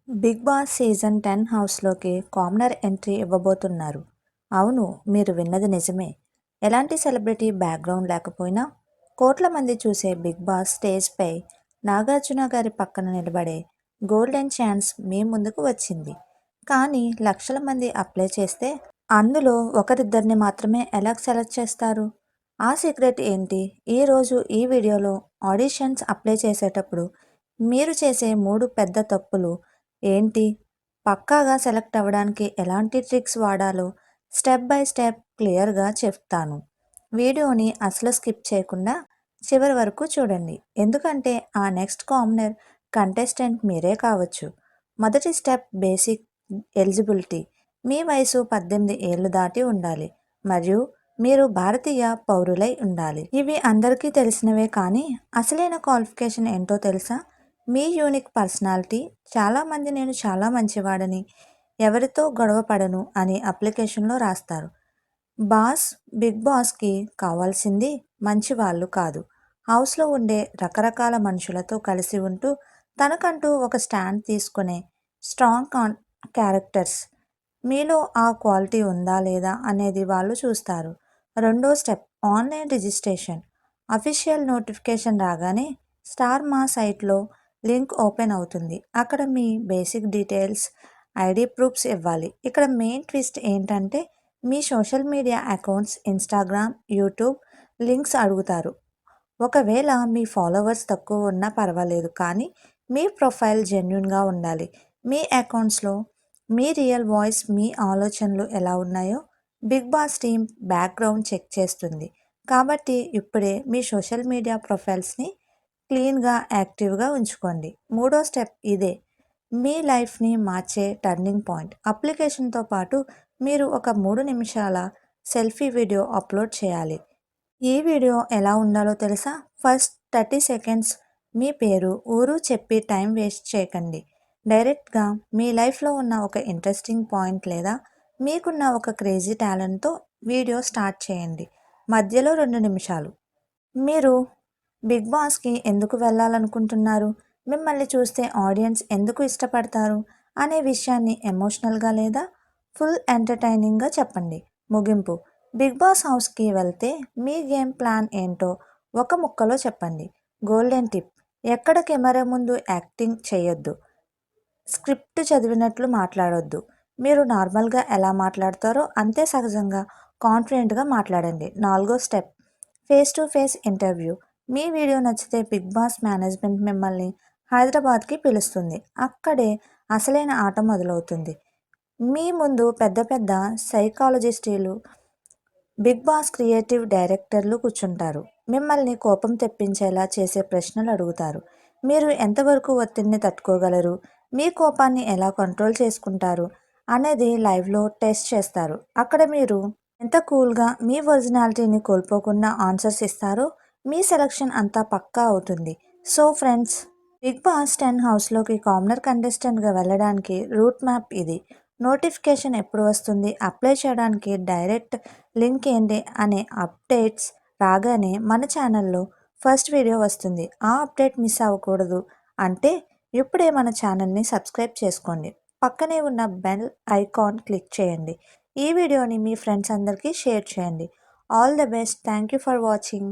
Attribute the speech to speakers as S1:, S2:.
S1: Big boss season 10 హౌస్లోకి commoner entry ఇవ్వబోతున్నారు. అవును, మీరు విన్నది నిజమే. ఎలాంటి సెలబ్రిటీ బ్యాక్గ్రౌండ్ లేకపోయినా కోట్ల మంది చూసే బిగ్ బాస్ స్టేజ్పై నాగార్జున గారి పక్కన నిలబడే గోల్డెన్ ఛాన్స్ మీ ముందుకు వచ్చింది. కానీ లక్షల మంది అప్లై చేస్తే అందులో ఒకరిద్దరిని మాత్రమే ఎలా సెలెక్ట్ చేస్తారు? ఆ సీక్రెట్ ఏంటి? ఈరోజు ఈ వీడియోలో ఆడిషన్స్ అప్లై చేసేటప్పుడు మీరు చేసే 3 పెద్ద తప్పులు ఏంటి? పక్కాగా సెలెక్ట్ అవ్వడానికి ఎలాంటి ట్రిక్స్ వాడాలో స్టెప్ బై స్టెప్ క్లియర్‌గా చెప్తాను. వీడియోని అసలు స్కిప్ చేయకుండా చివరి వరకు చూడండి. ఎందుకంటే ఆ నెక్స్ట్ కామనర్ కంటెస్టెంట్ మీరే కావచ్చు. మొదటి స్టెప్ బేసిక్ ఎలిజిబిలిటీ. మీ వయసు 18 ఏళ్లు దాటి ఉండాలి మరియు మీరు భారతీయ పౌరులై ఉండాలి. ఇవి అందరికీ తెలిసినవే కానీ అసలైన క్వాలిఫికేషన్ ఏంటో తెలుసా? మీ యూనిక్ పర్సనాలిటీ. చాలామంది నేను చాలా మంచివాడని, ఎవరితో గొడవ పడను అని అప్లికేషన్లో రాస్తారు. బాస్ బిగ్ బాస్కి కావాల్సింది మంచి వాళ్ళు కాదు, హౌస్లో ఉండే రకరకాల మనుషులతో కలిసి ఉంటూ తనకంటూ ఒక స్టాండ్ తీసుకునే స్ట్రాంగ్ క్యారెక్టర్స్. మీలో ఆ క్వాలిటీ ఉందా లేదా అనేది వాళ్ళు చూస్తారు. రెండో step online registration. Official notification రాగానే స్టార్ మా సైట్లో లింక్ ఓపెన్ అవుతుంది. అక్కడ మీ బేసిక్ డీటెయిల్స్, ఐడి ప్రూఫ్స్ ఇవ్వాలి. ఇక్కడ మెయిన్ ట్విస్ట్ ఏంటంటే మీ social media accounts, Instagram, YouTube links అడుగుతారు. ఒకవేళ మీ ఫాలోవర్స్ తక్కువ ఉన్నా పర్వాలేదు కానీ మీ ప్రొఫైల్ జెన్యున్గా ఉండాలి. మీ అకౌంట్స్లో మీ రియల్ వాయిస్, మీ ఆలోచనలు ఎలా ఉన్నాయో Bigg Boss team background check చేస్తుంది. కాబట్టి ఇప్పుడే మీ సోషల్ మీడియా ప్రొఫైల్స్ని క్లీన్గా, యాక్టివ్గా ఉంచుకోండి. మూడో స్టెప్ ఇదే మీ లైఫ్ని మార్చే టర్నింగ్ పాయింట్. అప్లికేషన్తో పాటు మీరు ఒక 3 నిమిషాల సెల్ఫీ వీడియో అప్లోడ్ చేయాలి. ఈ వీడియో ఎలా ఉండాలో తెలుసా? ఫస్ట్ 30 సెకండ్స్ మీ పేరు, ఊరు చెప్పి టైం వేస్ట్ చేయకండి. డైరెక్ట్గా మీ లైఫ్లో ఉన్న ఒక ఇంట్రెస్టింగ్ పాయింట్ లేదా మీకున్న ఒక క్రేజీ టాలెంట్తో వీడియో స్టార్ట్ చేయండి. మధ్యలో 2 నిమిషాలు. మీరు బిగ్ బాస్కి ఎందుకు వెళ్ళాలనుకుంటున్నారు? మిమ్మల్ని చూస్తే ఆడియన్స్ ఎందుకు ఇష్టపడతారు అనే విషయాన్ని ఎమోషనల్గా లేదా ఫుల్ ఎంటర్టైనింగ్గా చెప్పండి. ముగింపు. బిగ్ బాస్ హౌస్కి వెళ్తే మీ గేమ్ ప్లాన్ ఏంటో ఒక ముక్కలో చెప్పండి. Golden tip. ఎక్కడ కెమెరా ముందు యాక్టింగ్ చేయొద్దు. స్క్రిప్ట్ చదివినట్లు మాట్లాడొద్దు. మీరు నార్మల్గా ఎలా మాట్లాడతారో అంతే సహజంగా, కాన్ఫిడెంట్గా మాట్లాడండి. నాలుగో step face to face interview. Me video నచ్చితే బిగ్ బాస్ మేనేజ్మెంట్ మిమ్మల్ని హైదరాబాద్కి పిలుస్తుంది. అక్కడే అసలైన ఆట మొదలవుతుంది. మీ ముందు పెద్ద పెద్ద సైకాలజిస్టులు, బిగ్ బాస్ క్రియేటివ్ డైరెక్టర్లు కూర్చుంటారు. మిమ్మల్ని కోపం తెప్పించేలా చేసే ప్రశ్నలు అడుగుతారు. మీరు ఎంతవరకు ఒత్తిడిని తట్టుకోగలరు, మీ కోపాన్ని ఎలా కంట్రోల్ చేసుకుంటారు అనేది లైవ్లో టెస్ట్ చేస్తారు. అక్కడ మీరు ఎంత కూల్గా మీ ఒరిజినాలిటీని కోల్పోకుండా ఆన్సర్స్ ఇస్తారో మీ సెలక్షన్ అంతా పక్కా అవుతుంది. సో ఫ్రెండ్స్, బిగ్ బాస్ 10 హౌస్లోకి కామనర్ కంటెస్టెంట్గా వెళ్ళడానికి రూట్ మ్యాప్ ఇది. నోటిఫికేషన్ ఎప్పుడు వస్తుంది, అప్లై చేయడానికి డైరెక్ట్ లింక్ ఏంటి అనే అప్డేట్స్ రాగానే మన ఛానల్లో ఫస్ట్ వీడియో వస్తుంది. ఆ అప్డేట్ మిస్ అవ్వకూడదు అంటే ఇప్పుడే మన ఛానల్ని సబ్స్క్రైబ్ చేసుకోండి. పక్కనే ఉన్న బెల్ ఐకాన్ క్లిక్ చేయండి. ఈ వీడియోని మీ ఫ్రెండ్స్ అందరికీ షేర్ చేయండి. All the best. Thank you for watching.